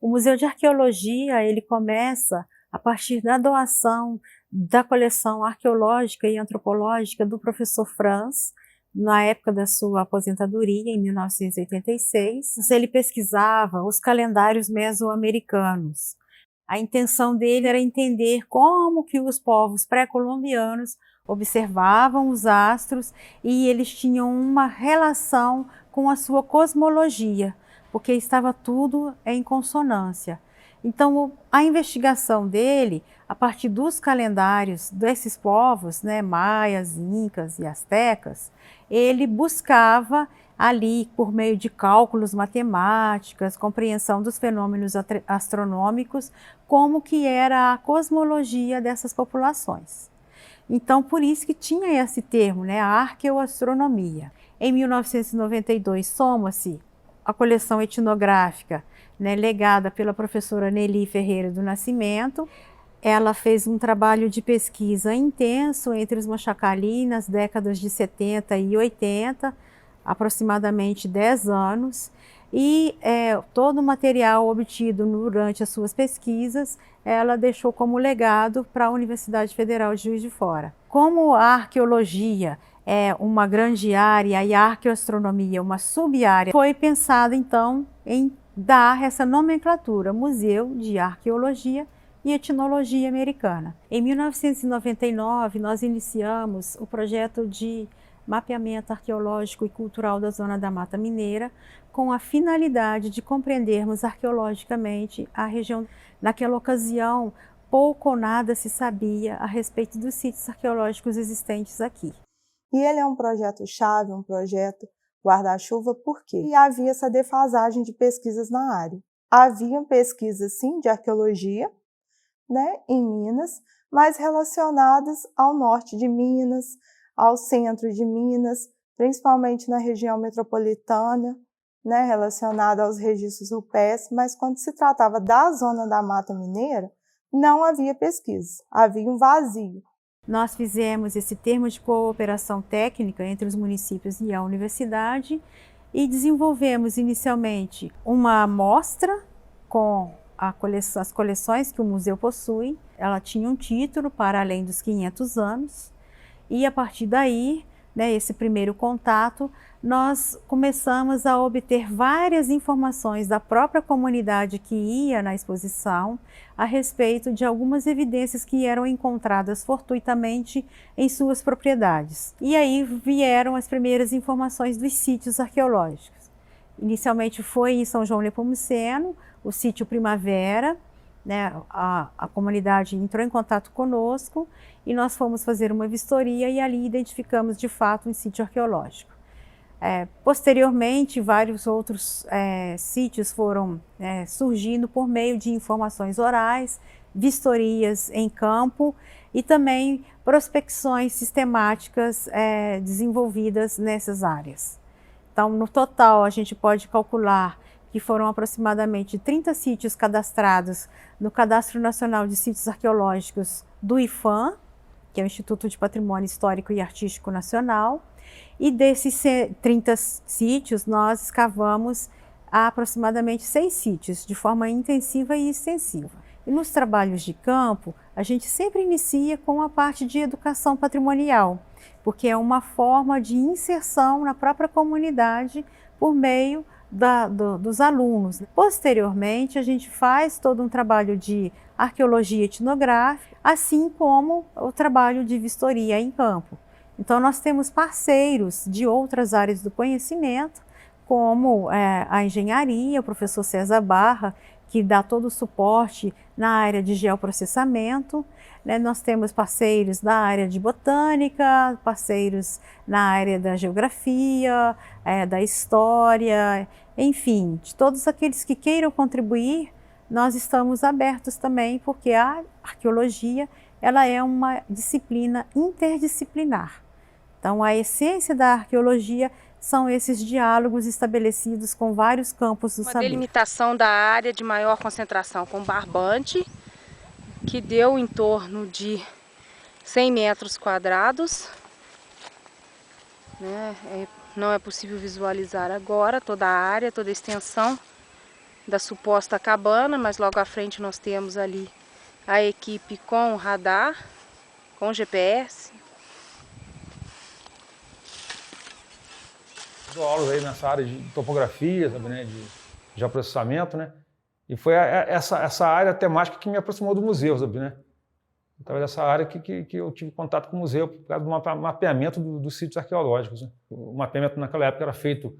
O Museu de Arqueologia, ele começa a partir da doação da coleção arqueológica e antropológica do professor Franz, na época da sua aposentadoria, em 1986. Ele pesquisava os calendários mesoamericanos. A intenção dele era entender como que os povos pré-colombianos observavam os astros e eles tinham uma relação com a sua cosmologia, porque estava tudo em consonância. Então, a investigação dele, a partir dos calendários desses povos, né, maias, incas e astecas, ele buscava ali, por meio de cálculos matemáticos, compreensão dos fenômenos astronômicos, como que era a cosmologia dessas populações. Então, por isso que tinha esse termo, né, a arqueoastronomia. Em 1992, soma-se a coleção etnográfica, né, legada pela professora Nelly Ferreira do Nascimento. Ela fez um trabalho de pesquisa intenso entre os Mochacali nas décadas de 70 e 80, aproximadamente 10 anos, e todo o material obtido durante as suas pesquisas, ela deixou como legado para a Universidade Federal de Juiz de Fora. Como a arqueologia é uma grande área e a arqueoastronomia uma sub-área, foi pensado então em dar essa nomenclatura, Museu de Arqueologia e Etnologia Americana. Em 1999, nós iniciamos o projeto de mapeamento arqueológico e cultural da Zona da Mata Mineira, com a finalidade de compreendermos arqueologicamente a região. Naquela ocasião, pouco ou nada se sabia a respeito dos sítios arqueológicos existentes aqui. E ele é um projeto-chave, um projeto guarda-chuva, porque havia essa defasagem de pesquisas na área. Haviam pesquisas, sim, de arqueologia, né, em Minas, mas relacionadas ao norte de Minas, ao centro de Minas, principalmente na região metropolitana, né, relacionada aos registros rupestres, mas quando se tratava da Zona da Mata Mineira, não havia pesquisa, havia um vazio. Nós fizemos esse termo de cooperação técnica entre os municípios e a universidade e desenvolvemos inicialmente uma amostra com as coleções que o museu possui. Ela tinha um título para além dos 500 anos e a partir daí, né, esse primeiro contato, nós começamos a obter várias informações da própria comunidade que ia na exposição a respeito de algumas evidências que eram encontradas fortuitamente em suas propriedades. E aí vieram as primeiras informações dos sítios arqueológicos. Inicialmente foi em São João Nepomuceno, o sítio Primavera, né, a comunidade entrou em contato conosco e nós fomos fazer uma vistoria e ali identificamos de fato um sítio arqueológico. Posteriormente, vários outros sítios foram surgindo por meio de informações orais, vistorias em campo e também prospecções sistemáticas desenvolvidas nessas áreas. Então, no total, a gente pode calcular que foram aproximadamente 30 sítios cadastrados no Cadastro Nacional de Sítios Arqueológicos do IPHAN, que é o Instituto de Patrimônio Histórico e Artístico Nacional, e desses 30 sítios nós escavamos aproximadamente 6 sítios, de forma intensiva e extensiva. E nos trabalhos de campo, a gente sempre inicia com a parte de educação patrimonial, porque é uma forma de inserção na própria comunidade por meio dos alunos. Posteriormente, a gente faz todo um trabalho de arqueologia etnográfica, assim como o trabalho de vistoria em campo. Então, nós temos parceiros de outras áreas do conhecimento, como a engenharia, o professor César Barra, que dá todo o suporte na área de geoprocessamento, né? Nós temos parceiros da área de botânica, parceiros na área da geografia, da história, enfim, de todos aqueles que queiram contribuir, nós estamos abertos também, porque a arqueologia ela é uma disciplina interdisciplinar. Então, a essência da arqueologia são esses diálogos estabelecidos com vários campos do saber. Uma delimitação da área de maior concentração com barbante, que deu em torno de 100 metros quadrados. Não é possível visualizar agora toda a área, toda a extensão, da suposta cabana, mas logo à frente nós temos ali a equipe com radar, com GPS. Dou aulas aí nessa área de topografia, sabe, né, de geoprocessamento, né? E foi essa área temática que me aproximou do museu, sabe, né? Através dessa área que eu tive contato com o museu, por causa do mapeamento dos sítios arqueológicos, né? O mapeamento naquela época era feito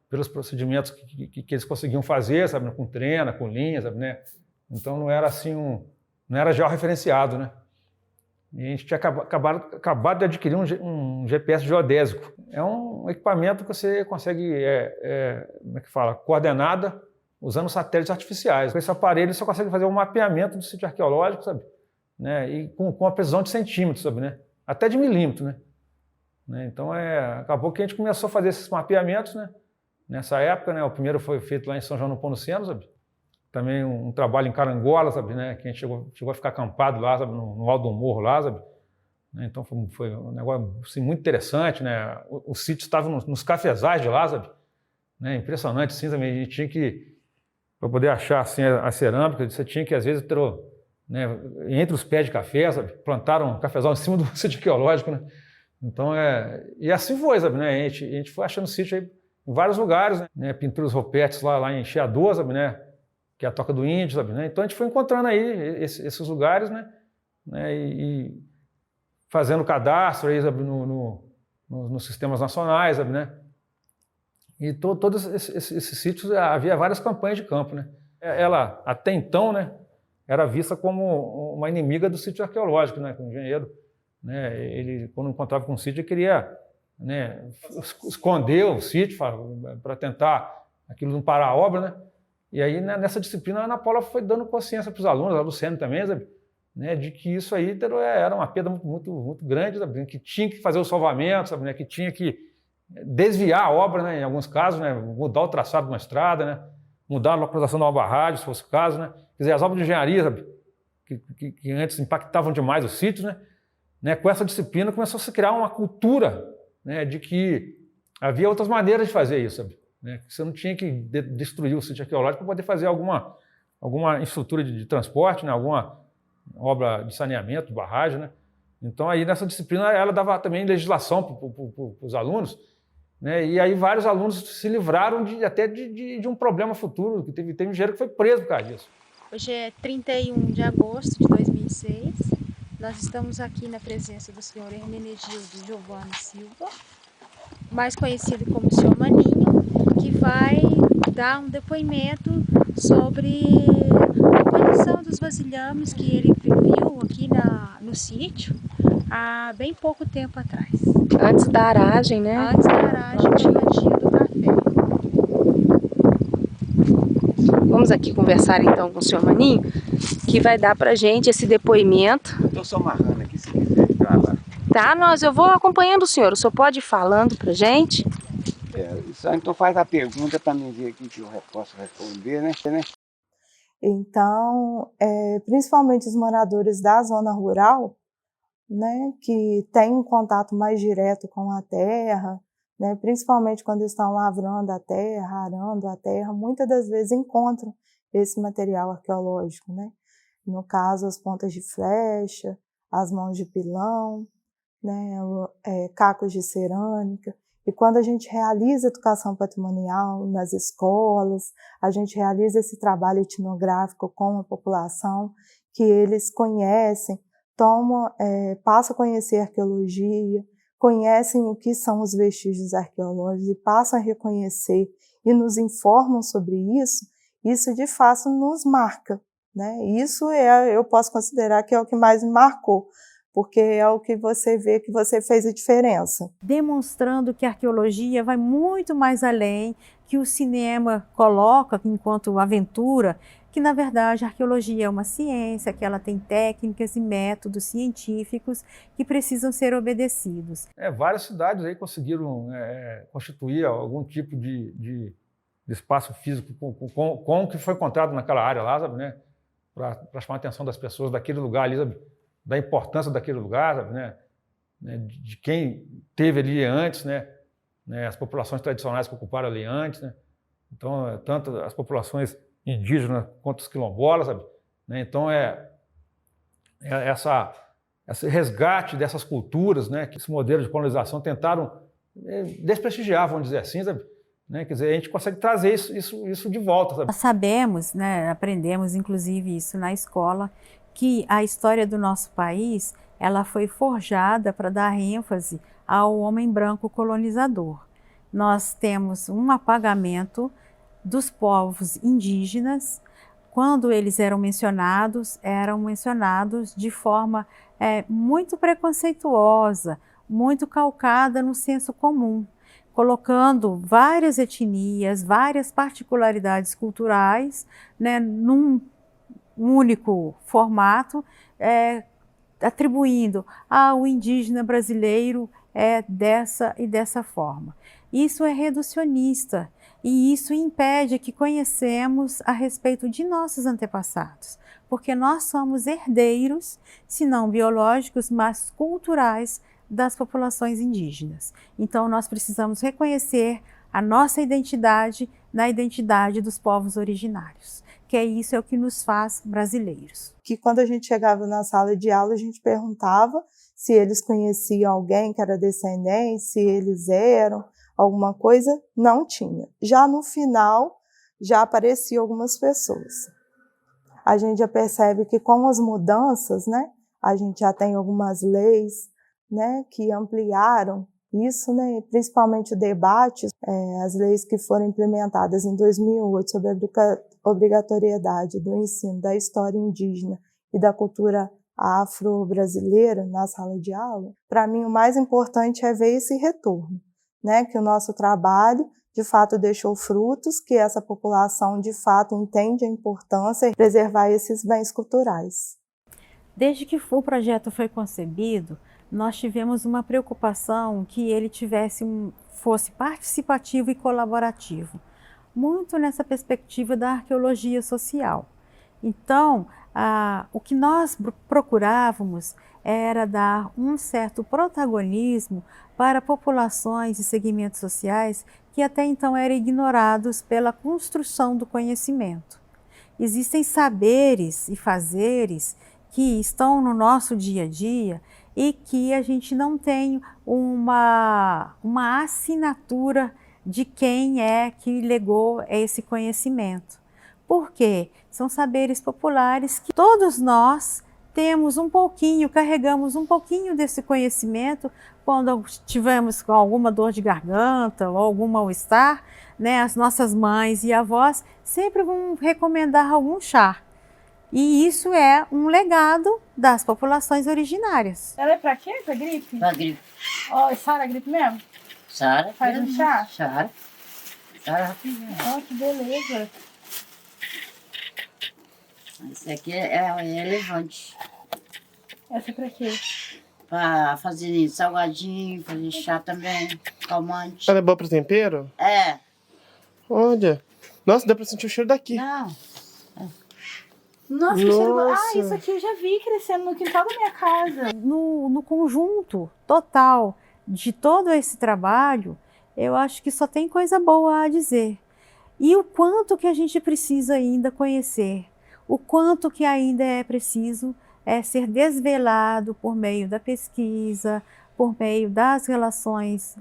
pelos procedimentos que eles conseguiam fazer, sabe, com trena, com linha, sabe, né? Então não era assim não era georreferenciado, né? E a gente tinha acabado de adquirir um GPS geodésico. É um equipamento que você consegue, como é que fala, coordenada usando satélites artificiais. Com esse aparelho você consegue fazer um mapeamento do sítio arqueológico, sabe? Né? E com a precisão de centímetros, sabe, né? Até de milímetro, né? Então acabou que a gente começou a fazer esses mapeamentos, né? Nessa época, né? O primeiro foi feito lá em São João do Nepomuceno, sabe? Também um trabalho em Carangola, sabe, né? Que a gente chegou a ficar acampado lá, sabe? No alto do morro lá, sabe? Então foi um negócio assim, muito interessante, né? O sítio estava nos cafezais de lá, sabe? Né? Impressionante, sim, também. A gente tinha que, para poder achar assim, a cerâmica, você tinha que, às vezes, né, entre os pés de café, sabe? Plantaram um cafezal em cima do sítio arqueológico, né? Então, e assim foi, sabe, né? A gente foi achando sítio aí em vários lugares, né? Pinturas rupertes lá em Chiador, sabe, né? Que é a Toca do Índio, sabe, né? Então a gente foi encontrando aí esses lugares, né? E fazendo cadastro aí, sabe, nos sistemas nacionais, sabe, né? E todos esses sítios havia várias campanhas de campo, né? Ela, até então, né, era vista como uma inimiga do sítio arqueológico, né? O engenheiro, né? Ele, quando encontrava com um sítio, ele queria, né, esconder o sítio para tentar aquilo não parar a obra, né? E aí, nessa disciplina, a Ana Paula foi dando consciência para os alunos, a Luciane também, sabe, né, de que isso aí era uma perda muito grande, sabe, que tinha que fazer o salvamento, sabe, né, que tinha que desviar a obra, né, em alguns casos, né, mudar o traçado de uma estrada, né, mudar a localização de uma barragem, se fosse o caso, né. Quer dizer, as obras de engenharia, sabe, que antes impactavam demais os sítios, né, com essa disciplina começou a se criar uma cultura, né, de que havia outras maneiras de fazer isso, sabe. Né? Você não tinha que destruir o sítio arqueológico para poder fazer alguma infraestrutura de transporte, né? Alguma obra de saneamento, de barragem, né? Então, aí nessa disciplina, ela dava também legislação para os alunos, né? E aí vários alunos se livraram até de um problema futuro, que teve engenheiro que foi preso por causa disso. Hoje é 31 de agosto de 2006, nós estamos aqui na presença do senhor Hermenegildo Giovanni Silva, mais conhecido como Sr. Maninho, que vai dar um depoimento sobre a aparição dos vasilhames que ele viu aqui no sítio há bem pouco tempo atrás. Antes da aragem, né? Antes da aragem plantio do café. Vamos aqui conversar então com o senhor Maninho, que vai dar pra gente esse depoimento. Estou só amarrando aqui, se quiser ir pra lá. Tá, eu vou acompanhando o senhor pode ir falando pra gente? Só então faz a pergunta para mim ver aqui que eu posso responder, né? Então, principalmente os moradores da zona rural, né, que têm um contato mais direto com a terra, né, principalmente quando estão lavrando a terra, arando a terra, muitas das vezes encontram esse material arqueológico, né? No caso, as pontas de flecha, as mãos de pilão, né, cacos de cerâmica. E quando a gente realiza educação patrimonial nas escolas, a gente realiza esse trabalho etnográfico com a população, que eles conhecem, passam a conhecer a arqueologia, conhecem o que são os vestígios arqueológicos e passam a reconhecer e nos informam sobre isso de fato nos marca, né? Isso eu posso considerar que é o que mais me marcou, porque é o que você vê que você fez a diferença. Demonstrando que a arqueologia vai muito mais além que o cinema coloca enquanto aventura, que na verdade a arqueologia é uma ciência, que ela tem técnicas e métodos científicos que precisam ser obedecidos. Várias cidades aí conseguiram constituir algum tipo de espaço físico com o que foi encontrado naquela área lá, sabe, né? Para chamar a atenção das pessoas daquele lugar ali, sabe? Da importância daquele lugar, sabe, né? De quem teve ali antes, né? As populações tradicionais que ocuparam ali antes, né? Então, tanto as populações indígenas contra os quilombolas, sabe? Né? Então, esse resgate dessas culturas, né, que esse modelo de colonização tentaram desprestigiar, vamos dizer assim, sabe? Né? Quer dizer, a gente consegue trazer isso de volta, sabe? Nós sabemos, né, aprendemos inclusive isso na escola, que a história do nosso país, ela foi forjada para dar ênfase ao homem branco colonizador. Nós temos um apagamento dos povos indígenas. Quando eles eram mencionados de forma muito preconceituosa, muito calcada no senso comum, colocando várias etnias, várias particularidades culturais, né, num único formato, atribuindo o indígena brasileiro dessa e dessa forma. Isso é reducionista e isso impede que conhecemos a respeito de nossos antepassados, porque nós somos herdeiros, se não biológicos, mas culturais das populações indígenas. Então nós precisamos reconhecer a nossa identidade na identidade dos povos originários, que isso é o que nos faz brasileiros. Que quando a gente chegava na sala de aula, a gente perguntava se eles conheciam alguém que era descendente, se eles eram alguma coisa, não tinha. Já no final, já apareciam algumas pessoas. A gente já percebe que com as mudanças, né, a gente já tem algumas leis, né, que ampliaram isso, né, principalmente o debate, as leis que foram implementadas em 2008 sobre a obrigatoriedade do ensino da história indígena e da cultura afro-brasileira na sala de aula. Para mim, o mais importante é ver esse retorno, né, que o nosso trabalho de fato deixou frutos, que essa população de fato entende a importância de preservar esses bens culturais. Desde que o projeto foi concebido, nós tivemos uma preocupação que ele fosse participativo e colaborativo, muito nessa perspectiva da arqueologia social. Então, o que nós procurávamos era dar um certo protagonismo para populações e segmentos sociais que até então eram ignorados pela construção do conhecimento. Existem saberes e fazeres que estão no nosso dia a dia e que a gente não tem uma assinatura de quem é que legou esse conhecimento. Por quê? São saberes populares que todos nós temos um pouquinho, carregamos um pouquinho desse conhecimento quando tivemos alguma dor de garganta ou algum mal-estar, né? As nossas mães e avós sempre vão recomendar algum chá. E isso é um legado das populações originárias. Ela é pra quê? Pra gripe? Pra gripe. Ó, sara a gripe mesmo? Sara. Faz um chá? Sara. Sara rapidinho. Ó, que beleza. Esse aqui é elevante. Essa é pra quê? Pra fazer salgadinho, fazer chá também, calmante. Ela é boa pra tempero? É. Olha. Nossa, dá pra sentir o cheiro daqui. Não. Nossa, que cheiro... Ah, isso aqui eu já vi crescendo no quintal da minha casa. No conjunto total de todo esse trabalho, eu acho que só tem coisa boa a dizer. E o quanto que a gente precisa ainda conhecer, o quanto que ainda é preciso ser desvelado por meio da pesquisa, por meio das relações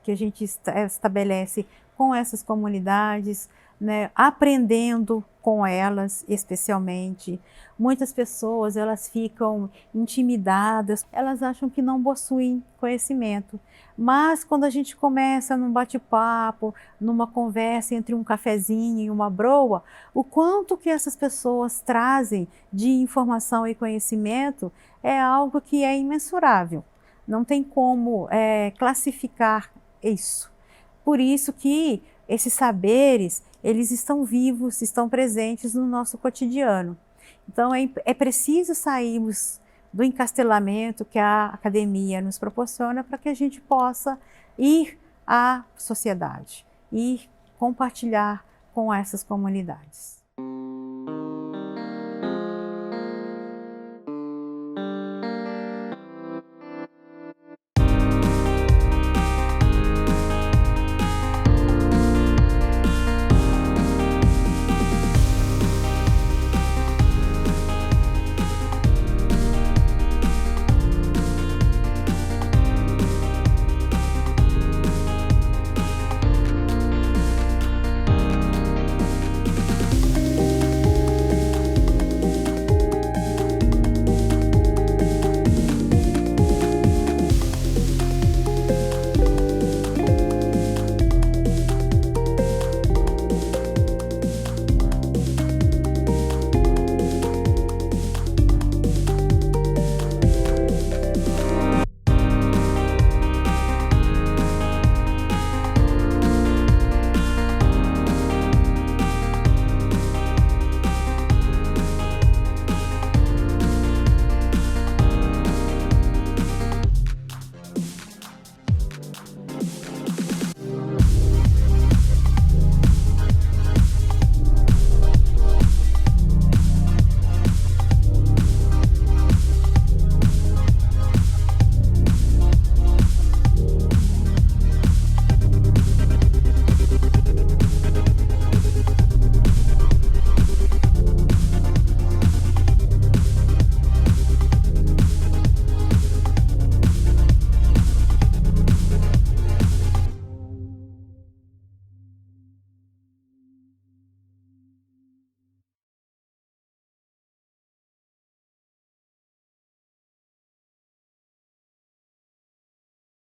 que a gente estabelece com essas comunidades, né, aprendendo com elas especialmente. Muitas pessoas elas ficam intimidadas, elas acham que não possuem conhecimento, mas quando a gente começa num bate-papo, numa conversa entre um cafezinho e uma broa, o quanto que essas pessoas trazem de informação e conhecimento é algo que é imensurável. Não tem como classificar isso. Por isso que esses saberes, eles estão vivos, estão presentes no nosso cotidiano. Então é preciso sairmos do encastelamento que a academia nos proporciona para que a gente possa ir à sociedade e compartilhar com essas comunidades.